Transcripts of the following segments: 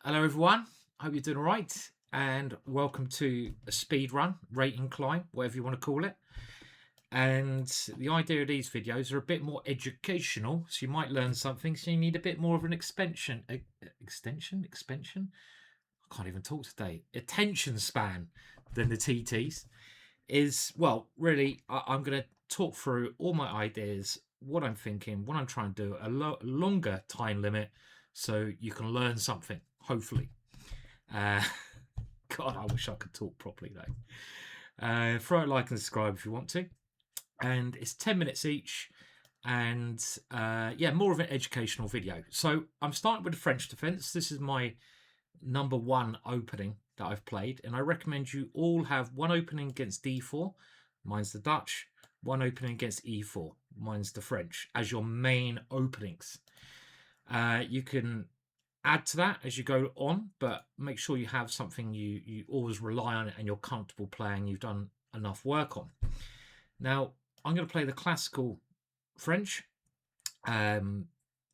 Hello everyone, hope you're doing all right, and welcome to a speed run, rating climb, whatever you want to call it. And the idea of these videos are a bit more educational, so you might learn something, so you need a bit more of an expansion, I can't even talk today, attention span than the TTs. Well, really, I'm going to talk through all my ideas, what I'm thinking, what I'm trying to do, a longer time limit, so you can learn something, hopefully. Uh, God, I wish I could talk properly though. Throw a like and subscribe if you want to. And it's 10 minutes each. And yeah, more of an educational video. So I'm starting with the French defense. This is my number one opening that I've played. And I recommend you all have one opening against D4. Mine's the Dutch. One opening against E4. Mine's the French as your main openings. You can add to that as you go on, but make sure you have something you always rely on and you're comfortable playing, you've done enough work on. Now I'm going to play the classical French,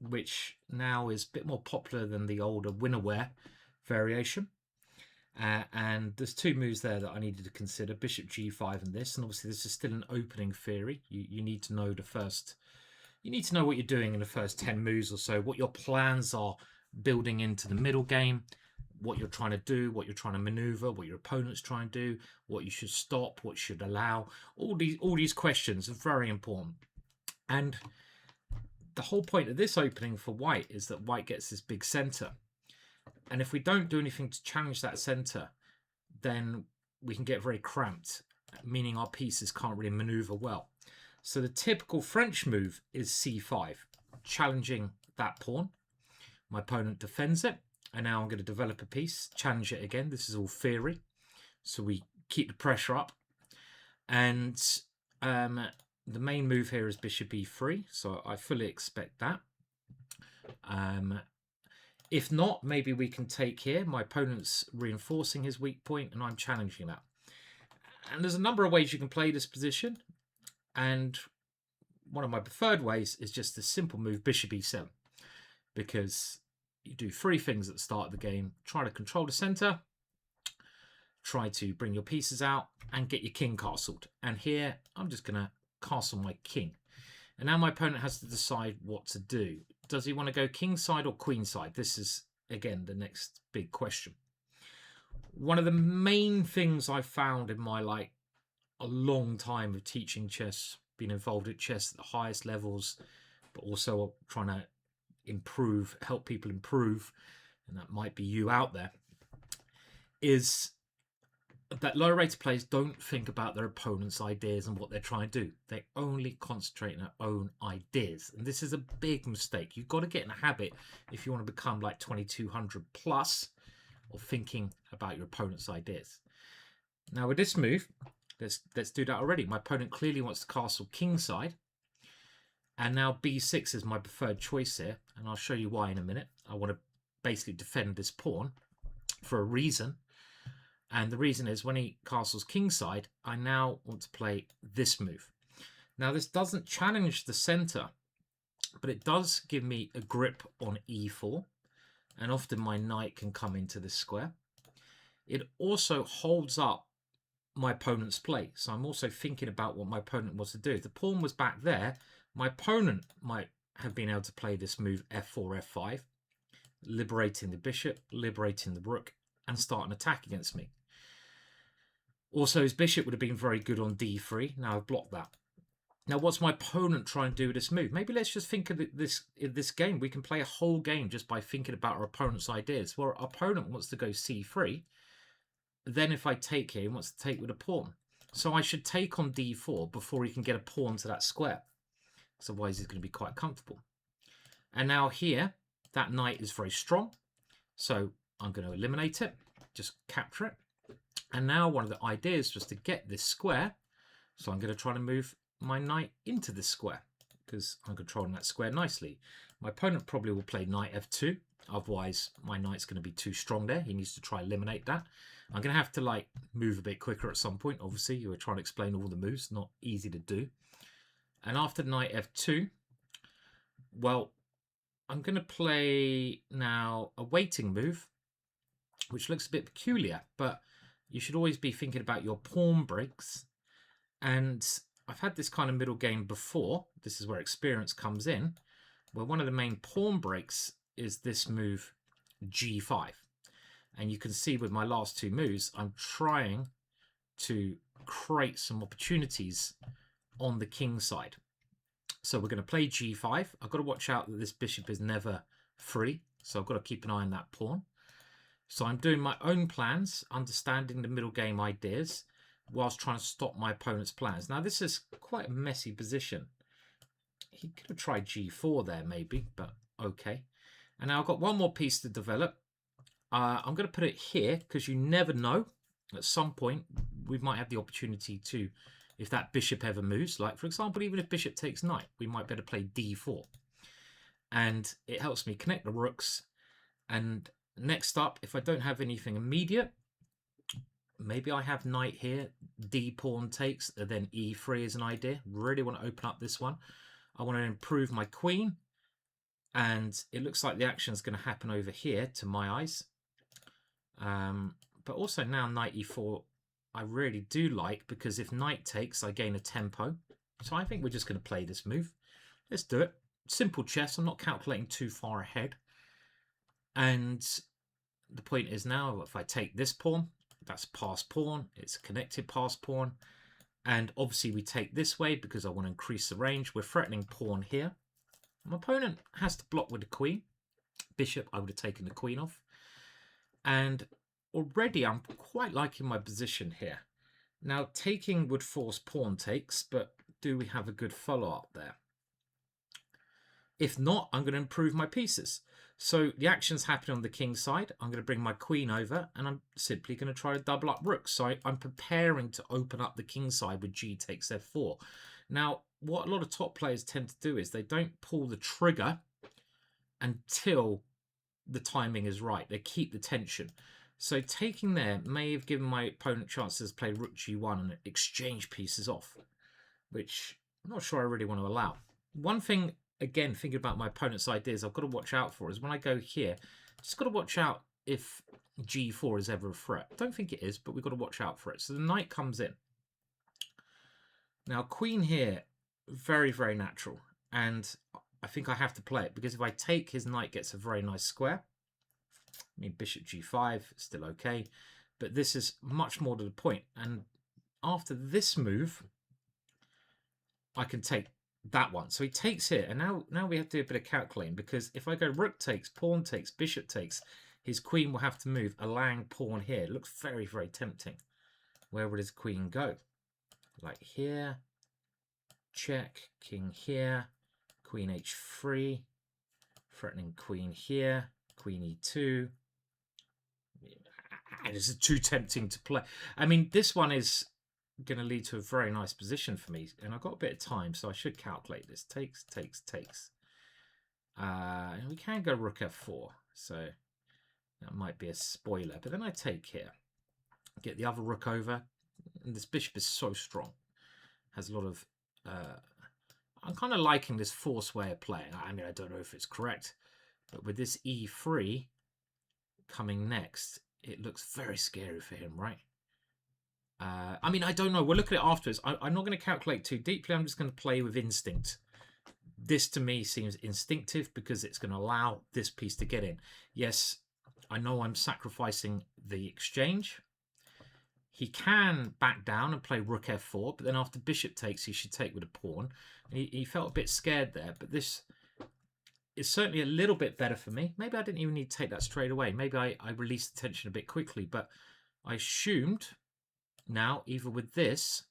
which now is a bit more popular than the older winnerware variation, and there's two moves there that I needed to consider: bishop g5 and this. And obviously this is still an opening theory. You need to know you need to know what you're doing in the first 10 moves or so, what your plans are building into the middle game, what you're trying to do, what you're trying to maneuver, what your opponent's trying to do, what you should stop, what you should allow. All these questions are very important. And the whole point of this opening for white is that white gets this big center. And if we don't do anything to challenge that center, then we can get very cramped, meaning our pieces can't really maneuver well. So the typical French move is c5, challenging that pawn. My opponent defends it, and now I'm going to develop a piece, challenge it again. This is all theory, so we keep the pressure up. And the main move here is bishop e3, so I fully expect that. If not, maybe we can take here. My opponent's reinforcing his weak point, and I'm challenging that. And there's a number of ways you can play this position, and one of my preferred ways is just the simple move bishop e7, because you do three things at the start of the game: try to control the center, try to bring your pieces out, and get your king castled. And here I'm just going to castle my king, and now my opponent has to decide what to do. Does he want to go king side or queen side? This is again the next big question. One of the main things I've found in my a long time of teaching chess, being involved at chess at the highest levels, but also trying to help people improve, and that might be you out there, is that low rated players don't think about their opponent's ideas and what they're trying to do. They only concentrate on their own ideas, and this is a big mistake. You've got to get in a habit, if you want to become like 2200 plus, of thinking about your opponent's ideas. Now with this move, let's do that already. My opponent clearly wants to castle kingside, and now b6 is my preferred choice here, and I'll show you why in a minute. I want to basically defend this pawn for a reason, and the reason is when he castles kingside, I now want to play this move. Now this doesn't challenge the center, but it does give me a grip on e4, and often my knight can come into this square. It also holds up my opponent's play, so I'm also thinking about what my opponent wants to do. If the pawn was back there, my opponent might have been able to play this move f4, f5, liberating the bishop, liberating the rook, and start an attack against me. Also, his bishop would have been very good on d3. Now I've blocked that. Now, what's my opponent trying to do with this move? Maybe let's just think of this game. We can play a whole game just by thinking about our opponent's ideas. Well, our opponent wants to go c3. Then if I take here, he wants to take with a pawn. So I should take on d4 before he can get a pawn to that square. Otherwise he's going to be quite comfortable. And now here, that knight is very strong, so I'm going to eliminate it, just capture it. And now one of the ideas was to get this square, so I'm going to try to move my knight into this square, because I'm controlling that square nicely. My opponent probably will play knight f2, otherwise my knight's going to be too strong there. He needs to try and eliminate that. I'm going to have to move a bit quicker at some point. Obviously, you were trying to explain all the moves, not easy to do. And after knight f2, well, I'm going to play now a waiting move which looks a bit peculiar, but you should always be thinking about your pawn breaks. And I've had this kind of middle game before. This is where experience comes in, where one of the main pawn breaks is this move g5. And you can see with my last two moves, I'm trying to create some opportunities on the king side. So we're going to play g5. I've got to watch out that this bishop is never free. So I've got to keep an eye on that pawn. So I'm doing my own plans, understanding the middle game ideas, whilst trying to stop my opponent's plans. Now, this is quite a messy position. He could have tried g4 there, maybe, but okay. And now I've got one more piece to develop. I'm going to put it here because you never know. At some point, we might have the opportunity to, if that bishop ever moves, like, for example, even if bishop takes knight, we might better play d4. And it helps me connect the rooks. And next up, if I don't have anything immediate, maybe I have knight here, d pawn takes, and then e3 is an idea. Really want to open up this one. I want to improve my queen. And it looks like the action is going to happen over here to my eyes. But also now knight e4 I really do like, because if knight takes, I gain a tempo. So I think we're just going to play this move. Let's do it. Simple chess. I'm not calculating too far ahead. And the point is now, if I take this pawn, that's passed pawn. It's a connected passed pawn. And obviously we take this way because I want to increase the range. We're threatening pawn here. My opponent has to block with the queen. Bishop, I would have taken the queen off. And already I'm quite liking my position here. Now, taking would force pawn takes, but do we have a good follow-up there? If not, I'm going to improve my pieces. So the action's happening on the king side. I'm going to bring my queen over, and I'm simply going to try to double up rooks. So I'm preparing to open up the king side with g takes f4. Now, what a lot of top players tend to do is they don't pull the trigger until the timing is right. They keep the tension. So taking there may have given my opponent chances to play rook g1 and exchange pieces off, which I'm not sure I really want to allow. One thing, again, thinking about my opponent's ideas, I've got to watch out for is when I go here, just got to watch out if g4 is ever a threat. I don't think it is, but we've got to watch out for it. So the knight comes in. Now, queen here, very, very natural. And I think I have to play it, because if I take, his knight gets a very nice square. I mean, bishop g5, still okay. But this is much more to the point. And after this move, I can take that one. So he takes here. And now we have to do a bit of calculating, because if I go rook takes, pawn takes, bishop takes, his queen will have to move, allowing pawn here. It looks very, very tempting. Where would his queen go? Like here. Check, king here, queen h3, threatening queen here, queen e2. And this is too tempting to play. I mean, this one is going to lead to a very nice position for me. And I've got a bit of time, so I should calculate this. Takes, takes, takes. We can go rook f4, so that might be a spoiler. But then I take here. Get the other rook over. And this bishop is so strong. Has a lot of... I'm kind of liking this force way of playing. I mean, I don't know if it's correct, but with this e3 coming next, it looks very scary for him, right? I mean, I don't know. We'll look at it afterwards. I'm not going to calculate too deeply. I'm just going to play with instinct. This, to me, seems instinctive because it's going to allow this piece to get in. Yes, I know I'm sacrificing the exchange. He can back down and play rook f4, but then after bishop takes, he should take with a pawn. And he felt a bit scared there, but this is certainly a little bit better for me. Maybe I didn't even need to take that straight away. Maybe I released the tension a bit quickly, but I assumed now, either with this,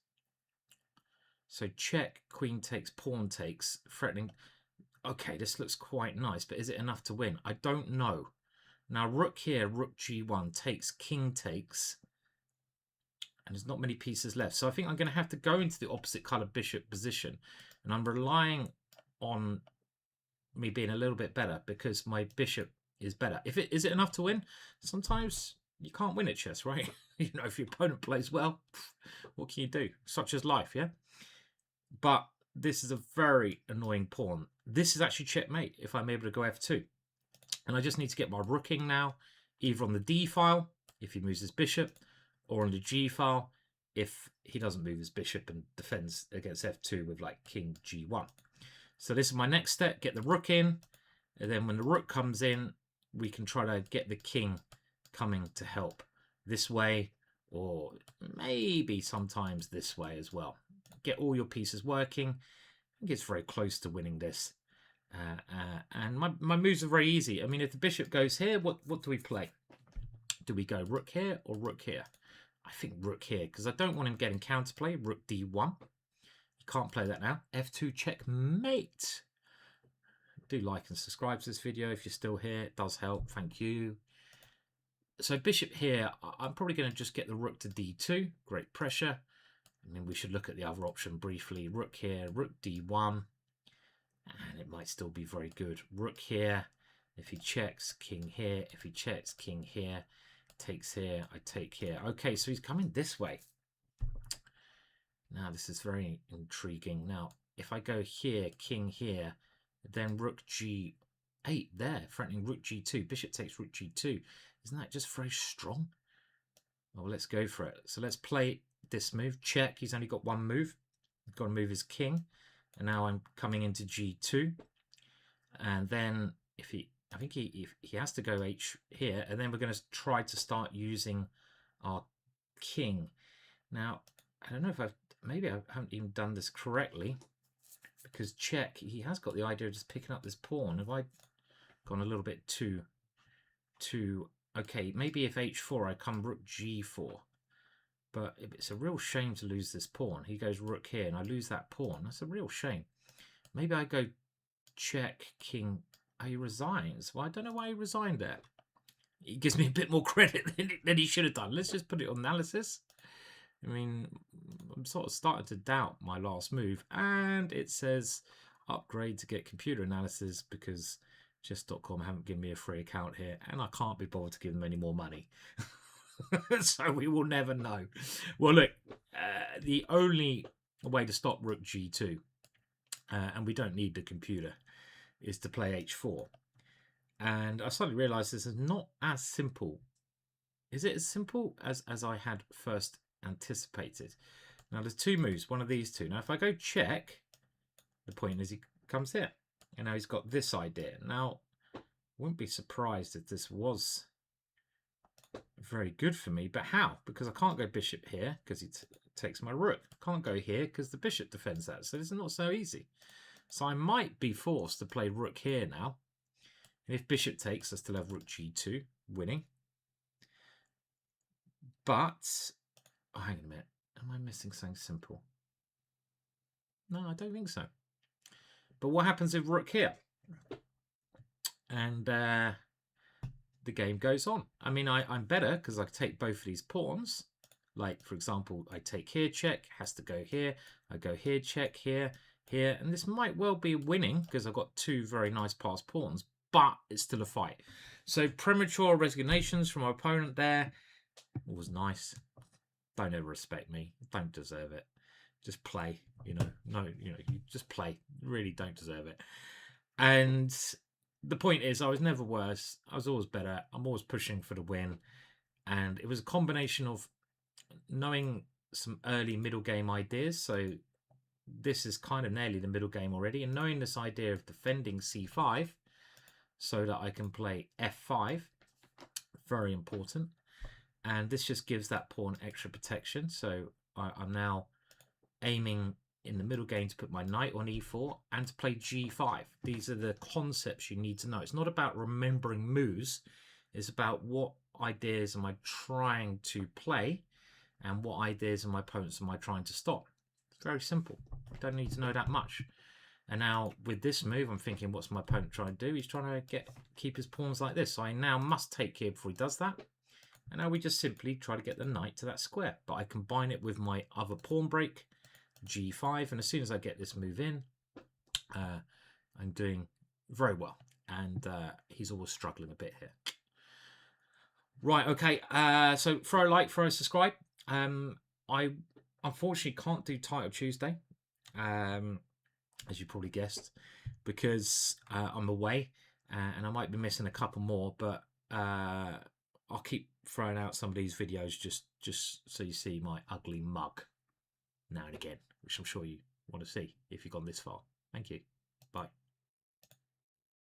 so check, queen takes, pawn takes, threatening. Okay, this looks quite nice, but is it enough to win? I don't know. Now, rook here, rook g1 takes, king takes. And there's not many pieces left. So I think I'm going to have to go into the opposite colour bishop position. And I'm relying on me being a little bit better because my bishop is better. Is it enough to win? Sometimes you can't win at chess, right? You know, if your opponent plays well, what can you do? Such as life, yeah? But this is a very annoying pawn. This is actually checkmate if I'm able to go f2. And I just need to get my rooking now, either on the d file if he moves his bishop, or on the G file if he doesn't move his bishop and defends against F2 with like King G1. So this is my next step, get the rook in, and then when the rook comes in, we can try to get the king coming to help this way, or maybe sometimes this way as well. Get all your pieces working. I think it's very close to winning this. And my moves are very easy. I mean, if the bishop goes here, what do we play? Do we go rook here or rook here? I think rook here, because I don't want him getting counterplay. Rook d1. You can't play that now. f2 checkmate. Do like and subscribe to this video if you're still here. It does help. Thank you. So bishop here, I'm probably going to just get the rook to d2. Great pressure. I mean, we should look at the other option briefly. Rook here, rook d1. And it might still be very good. Rook here. If he checks, king here. If he checks, king here. Takes here, I take here. Okay, so he's coming this way. Now, this is very intriguing. Now, if I go here, king here, then rook g8 there, threatening rook g2. Bishop takes rook g2. Isn't that just very strong? Well, let's go for it. So let's play this move. Check. He's only got one move. He's got to move his king. And now I'm coming into g2. And then if he... I think he has to go h here, and then we're going to try to start using our king. Now, I don't know if maybe I haven't even done this correctly, because check, he has got the idea of just picking up this pawn. Have I gone a little bit too okay, maybe if h4 I come rook g4, but it's a real shame to lose this pawn. He goes rook here and I lose that pawn. That's a real shame. Maybe I go check, king. Oh, he resigns. Well, I don't know why he resigned there. He gives me a bit more credit than he should have done. Let's just put it on analysis. I mean, I'm sort of starting to doubt my last move. And it says upgrade to get computer analysis because chess.com haven't given me a free account here. And I can't be bothered to give them any more money. So we will never know. Well, look, the only way to stop rook g2, and we don't need the computer, is to play h4. And I suddenly realized this is not as simple. Is it as simple as I had first anticipated? Now there's two moves, one of these two. Now if I go check, the point is he comes here. And now he's got this idea. Now, I wouldn't be surprised if this was very good for me, but how? Because I can't go bishop here because he takes my rook. I can't go here because the bishop defends that. So this is not so easy. So I might be forced to play rook here now. And if bishop takes, I still have rook g2 winning. But, oh, hang on a minute. Am I missing something simple? No, I don't think so. But what happens if rook here? And the game goes on. I mean, I'm better because I take both of these pawns. Like, for example, I take here, check, has to go here. I go here, check, here. Here, and this might well be winning because I've got two very nice passed pawns, but it's still a fight. So premature resignations from my opponent there. It was nice. Don't ever respect me. Don't deserve it. Just play, you know. No, you know, you just play. You really don't deserve it. And the point is, I was never worse. I was always better. I'm always pushing for the win. And it was a combination of knowing some early middle game ideas. So this is kind of nearly the middle game already, and knowing this idea of defending c5 so that I can play f5, very important. And this just gives that pawn extra protection. So I'm now aiming in the middle game to put my knight on e4 and to play g5. These are the concepts you need to know. It's not about remembering moves. It's about what ideas am I trying to play and what ideas of my opponents am I trying to stop. Very simple. Don't need to know that much. And now with this move, I'm thinking, what's my opponent trying to do? He's trying to keep his pawns like this. So I now must take here before he does that. And now we just simply try to get the knight to that square. But I combine it with my other pawn break, g5. And as soon as I get this move in, I'm doing very well. And he's always struggling a bit here. Right, okay. So throw a like, throw a subscribe. I unfortunately can't do Title Tuesday, as you probably guessed, because I'm away and I might be missing a couple more, but I'll keep throwing out some of these videos just so you see my ugly mug now and again, which I'm sure you want to see if you've gone this far. Thank you. Bye.